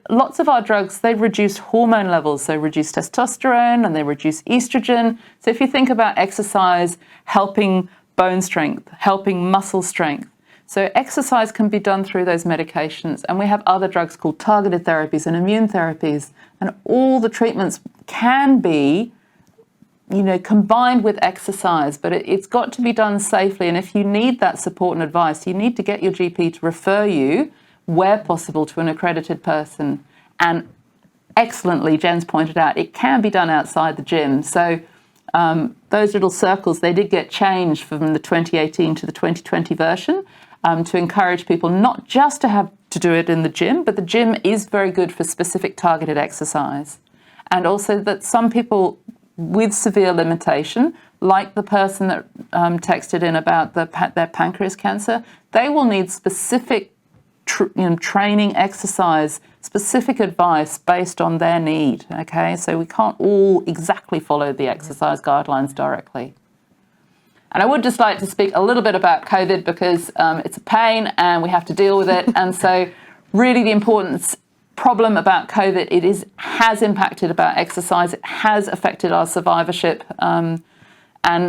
lots of our drugs, they reduce hormone levels. They reduce testosterone and they reduce estrogen. So if you think about exercise helping bone strength, helping muscle strength, so exercise can be done through those medications. And we have other drugs called targeted therapies and immune therapies. And all the treatments can be combined with exercise, but it's got to be done safely. And if you need that support and advice, you need to get your GP to refer you, where possible, to an accredited person. And excellently, Jen's pointed out, it can be done outside the gym. So those little circles, they did get changed from the 2018 to the 2020 version to encourage people not just to have to do it in the gym, but the gym is very good for specific targeted exercise. And also that some people with severe limitation, like the person that texted in about their pancreas cancer, they will need specific training, exercise, specific advice based on their need, okay? So we can't all exactly follow the exercise guidelines directly. And I would just like to speak a little bit about COVID because it's a pain and we have to deal with it. And so really the importance problem about COVID, it has impacted about exercise, it has affected our survivorship. And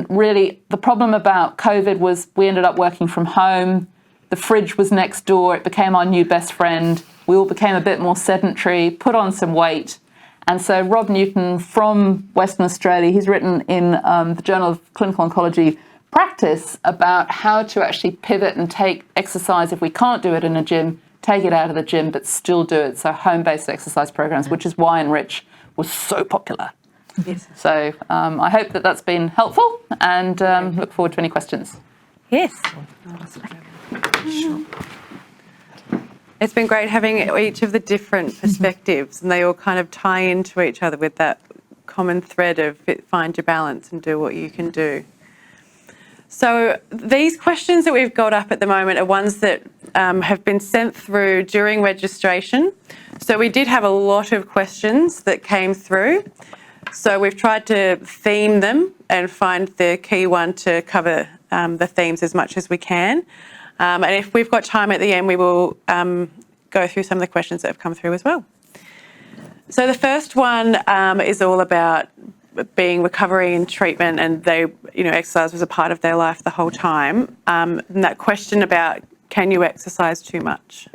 really the problem about COVID was we ended up working from home, the fridge was next door, it became our new best friend, we all became a bit more sedentary, put on some weight. And so Rob Newton from Western Australia, he's written in the Journal of Clinical Oncology Practice about how to actually pivot and take exercise if we can't do it in a gym, take it out of the gym, but still do it. So home-based exercise programs, which is why Enrich was so popular. Yes. So I hope that that's been helpful and look forward to any questions. Yes. It's been great having each of the different perspectives and they all kind of tie into each other with that common thread of find your balance and do what you can do. So these questions that we've got up at the moment are ones that have been sent through during registration. So we did have a lot of questions that came through. So we've tried to theme them and find the key one to cover the themes as much as we can. And if we've got time at the end, we will go through some of the questions that have come through as well. So the first one is all about being recovery and treatment, and they, exercise was a part of their life the whole time. And that question about, can you exercise too much?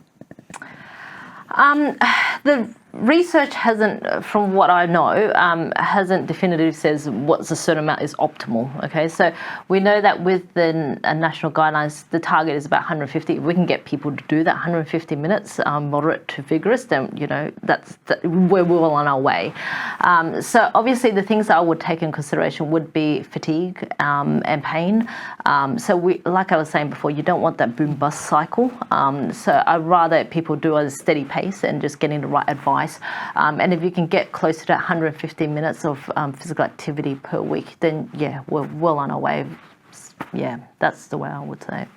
The research hasn't, from what I know, hasn't definitively says what's a certain amount is optimal. Okay, so we know that with the national guidelines, the target is about 150. If we can get people to do that 150 minutes, moderate to vigorous, then we're well on our way. So obviously, the things that I would take in consideration would be fatigue and pain. So we, like I was saying before, you don't want that boom bust cycle. So I'd rather people do a steady pace and just getting the right advice. And if you can get closer to 150 minutes of physical activity per week, then yeah, we're well on our way. Yeah, that's the way I would say.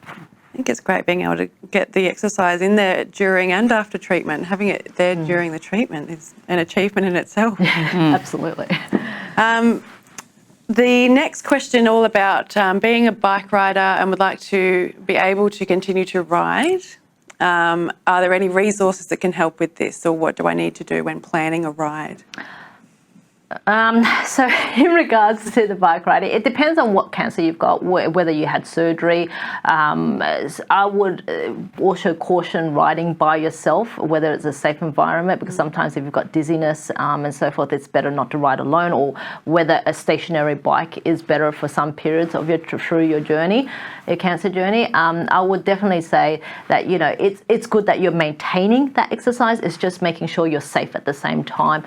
I think it's great being able to get the exercise in there during and after treatment. Having it there during the treatment is an achievement in itself. Absolutely. The next question all about being a bike rider and would like to be able to continue to ride. Are there any resources that can help with this, or what do I need to do when planning a ride? So in regards to the bike riding, it depends on what cancer you've got, whether you had surgery. I would also caution riding by yourself, whether it's a safe environment, because sometimes if you've got dizziness and so forth, it's better not to ride alone, or whether a stationary bike is better for some periods of through your journey, your cancer journey. I would definitely say that, you know, it's good that you're maintaining that exercise. It's just making sure you're safe at the same time.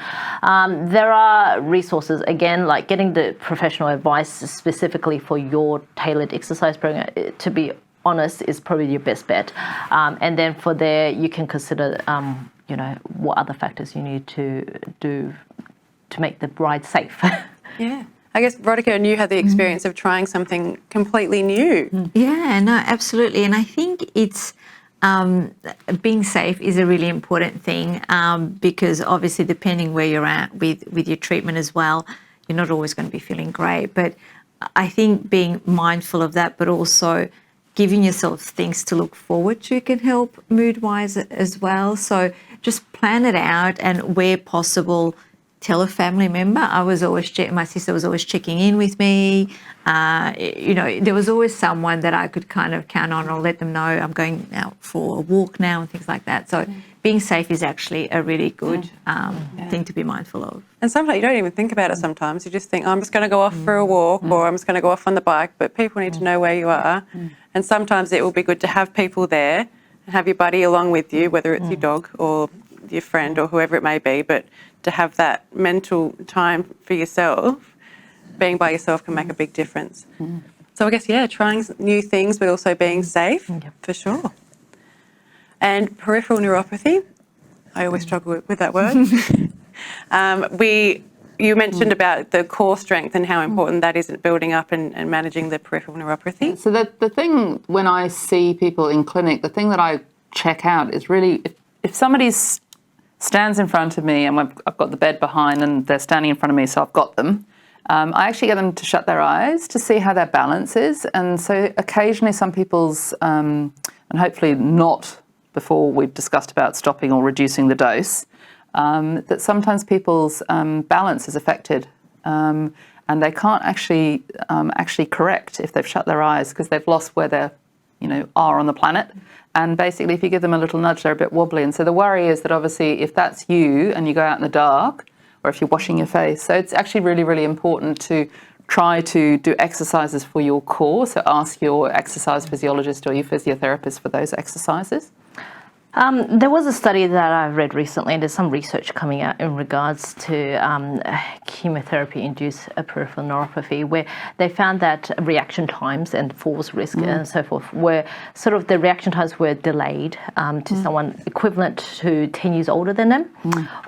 There are resources, again, like getting the professional advice specifically for your tailored exercise program, to be honest, is probably your best bet. And then for there, you can consider, you know, what other factors you need to do to make the ride safe. Yeah. I guess, Veronica, and you had the experience of trying something completely new. Yeah, no, absolutely. And I think it's being safe is a really important thing, because obviously depending where you're at with your treatment as well, you're not always going to be feeling great. But I think being mindful of that, but also giving yourself things to look forward to can help mood-wise as well. So just plan it out, and where possible, tell a family member. My sister was always checking in with me. You know, there was always someone that I could kind of count on, or let them know I'm going out for a walk now and things like that. So being safe is actually a really good thing to be mindful of. And sometimes you don't even think about it sometimes. You just think, I'm just going to go off for a walk, or I'm just going to go off on the bike. But people need to know where you are. And sometimes it will be good to have people there and have your buddy along with you, whether it's your dog or your friend or whoever it may be, but to have that mental time for yourself, being by yourself can make a big difference. So I guess, yeah, trying new things, but also being safe, for sure. And peripheral neuropathy, I always struggle with that word. You mentioned about the core strength and how important that is in building up and managing the peripheral neuropathy. So the thing, when I see people in clinic, the thing that I check out is really, if somebody stands in front of me and I've got the bed behind and they're standing in front of me, so I've got them, I actually get them to shut their eyes to see how their balance is. And so occasionally some people's, and hopefully not before we've discussed about stopping or reducing the dose, that sometimes people's balance is affected, and they can't actually correct if they've shut their eyes, because they've lost where they are on the planet. And basically, if you give them a little nudge, they're a bit wobbly. And so the worry is that obviously if that's you and you go out in the dark, or if you're washing your face, so it's actually really, really important to try to do exercises for your core. So ask your exercise physiologist or your physiotherapist for those exercises. There was a study that I read recently, and there's some research coming out in regards to chemotherapy-induced peripheral neuropathy, where they found that reaction times and falls risk and so forth were sort of, the reaction times were delayed to someone equivalent to 10 years older than them,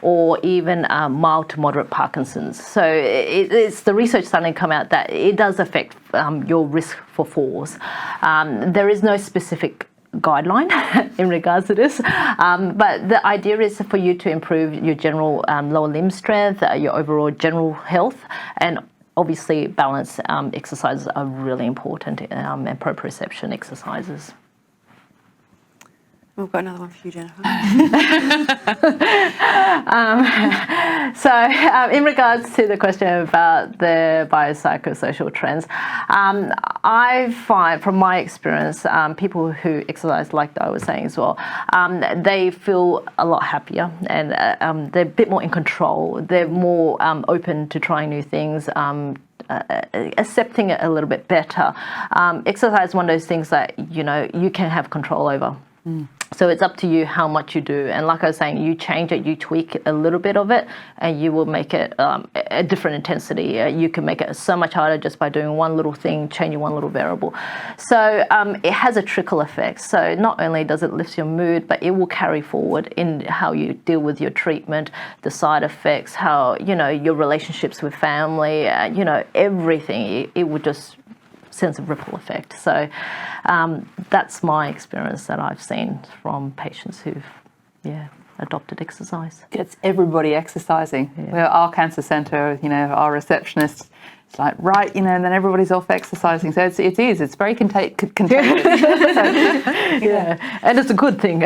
or even mild to moderate Parkinson's. So it's the research starting to come out that it does affect your risk for falls. There is no specific guideline in regards to this, but the idea is for you to improve your general lower limb strength, your overall general health, and obviously balance exercises are really important, and proprioception exercises. We've got another one for you, Jennifer. So in regards to the question about the biopsychosocial trends, I find from my experience, people who exercise, like I was saying as well, they feel a lot happier, and they're a bit more in control. They're more open to trying new things, accepting it a little bit better. Exercise is one of those things that, you can have control over. So it's up to you how much you do. And like I was saying, you change it, you tweak a little bit of it, and you will make it a different intensity. You can make it so much harder just by doing one little thing, changing one little variable. So it has a trickle effect. So not only does it lift your mood, but it will carry forward in how you deal with your treatment, the side effects, how, your relationships with family, everything. It will just sense of ripple effect. So that's my experience that I've seen from patients who've adopted exercise. Gets everybody exercising. Yeah. Well, our cancer centre, our receptionist, It's like, right, and then everybody's off exercising. So it's very contagious. Yeah, and it's a good thing.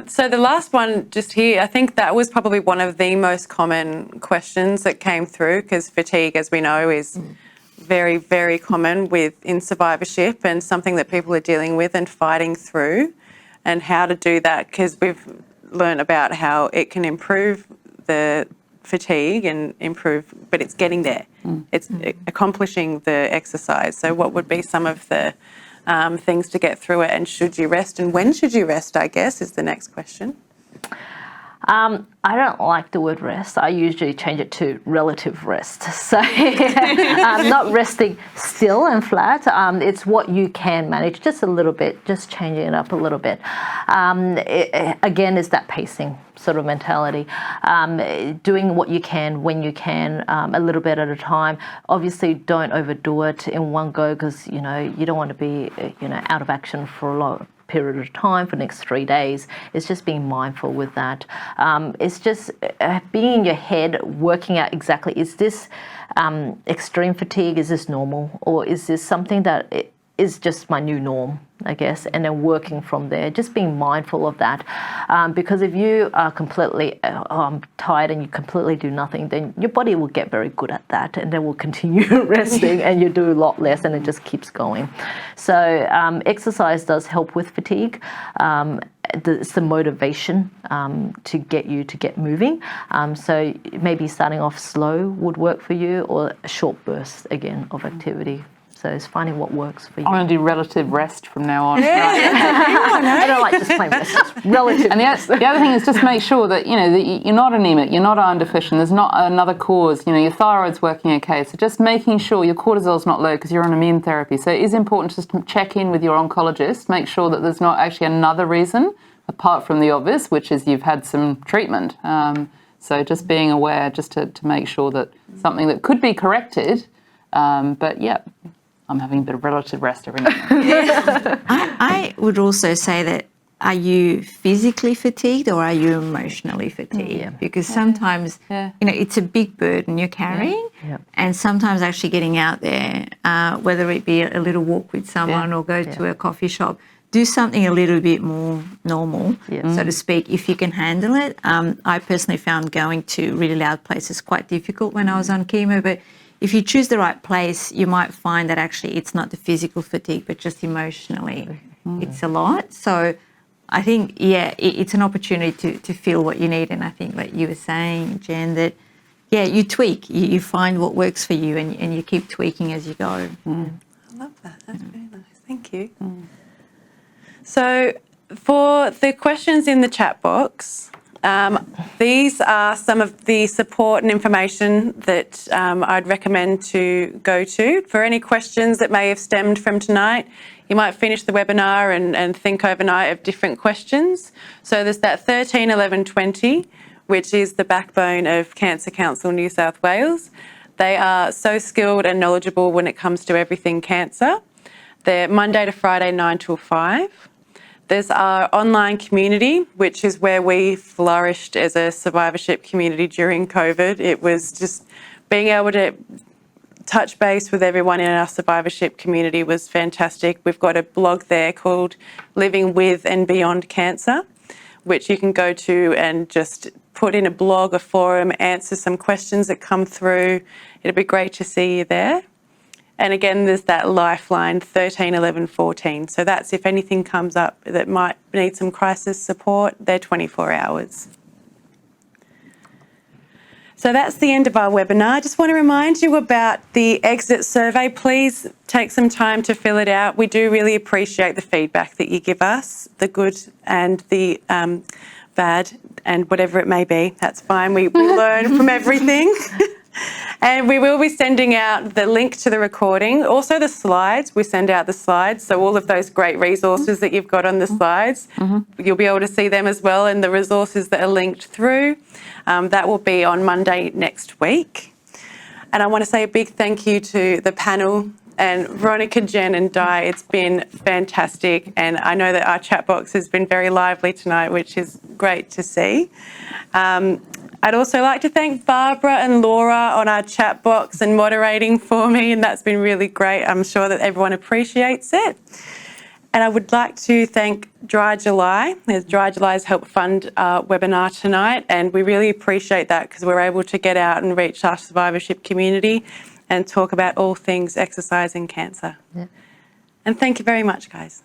So the last one just here, I think that was probably one of the most common questions that came through, because fatigue, as we know, is very, very common in survivorship, and something that people are dealing with and fighting through, and how to do that, because we've learned about how it can improve the fatigue and improve, but it's getting there. It's accomplishing the exercise. So what would be some of the things to get through it, and should you rest, and when should you rest, I guess, is the next question. I don't like the word rest. I usually change it to relative rest. So not resting still and flat. It's what you can manage, just a little bit, just changing it up a little bit. Again, it's that pacing sort of mentality. Doing what you can when you can, a little bit at a time. Obviously, don't overdo it in one go, because you don't want to be out of action for a long period of time for the next 3 days. It's just being mindful with that. It's just being in your head, working out exactly, is this extreme fatigue, is this normal, or is this something that is just my new norm, I guess, and then working from there, just being mindful of that. Because if you are completely tired and you completely do nothing, then your body will get very good at that, and then will continue resting, and you do a lot less, and it just keeps going. So exercise does help with fatigue. It's the motivation to get moving. So maybe starting off slow would work for you, or a short burst, again, of activity. So it's finding what works for you. I'm going to do relative rest from now on. I don't like just plain rest. It's relative. And the other thing is just make sure that, that you're not anemic, you're not iron deficient, there's not another cause, your thyroid's working okay. So just making sure your cortisol's not low because you're on immune therapy. So it is important just to check in with your oncologist, make sure that there's not actually another reason apart from the obvious, which is you've had some treatment. So just being aware, just to make sure that something that could be corrected, but yeah, I'm having a bit of relative rest every now and then. I would also say that, are you physically fatigued or are you emotionally fatigued? Because sometimes, it's a big burden you're carrying, and sometimes actually getting out there, whether it be a little walk with someone or go to a coffee shop, do something a little bit more normal, so to speak, if you can handle it. I personally found going to really loud places quite difficult when I was on chemo, but if you choose the right place, you might find that actually it's not the physical fatigue, but just emotionally it's a lot. So I think, it's an opportunity to feel what you need. And I think, like you were saying, Jen, that, you tweak, you find what works for you, and you keep tweaking as you go. I love that. That's very nice. Thank you. So for the questions in the chat box, these are some of the support and information that I'd recommend to go to. For any questions that may have stemmed from tonight, you might finish the webinar and think overnight of different questions. So there's that 13 11 20, which is the backbone of Cancer Council New South Wales. They are so skilled and knowledgeable when it comes to everything cancer. They're Monday to Friday, 9 till 5. There's our online community, which is where we flourished as a survivorship community during COVID. It was just being able to touch base with everyone in our survivorship community was fantastic. We've got a blog there called Living With and Beyond Cancer, which you can go to and just put in a blog, a forum, answer some questions that come through. It'd be great to see you there. And again, there's that lifeline, 13 11 14. So that's if anything comes up that might need some crisis support, they're 24 hours. So that's the end of our webinar. I just want to remind you about the exit survey. Please take some time to fill it out. We do really appreciate the feedback that you give us, the good and the bad and whatever it may be. That's fine. We learn from everything. And we will be sending out the link to the recording, also the slides. We send out the slides, so all of those great resources that you've got on the slides, you'll be able to see them as well, and the resources that are linked through. That will be on Monday next week. And I want to say a big thank you to the panel and Veronica, Jen and Di. It's been fantastic, and I know that our chat box has been very lively tonight, which is great to see. I'd also like to thank Barbara and Laura on our chat box and moderating for me, and that's been really great. I'm sure that everyone appreciates it. And I would like to thank Dry July. Dry July has helped fund our webinar tonight, and we really appreciate that because we're able to get out and reach our survivorship community and talk about all things exercise and cancer. Yeah. And thank you very much, guys.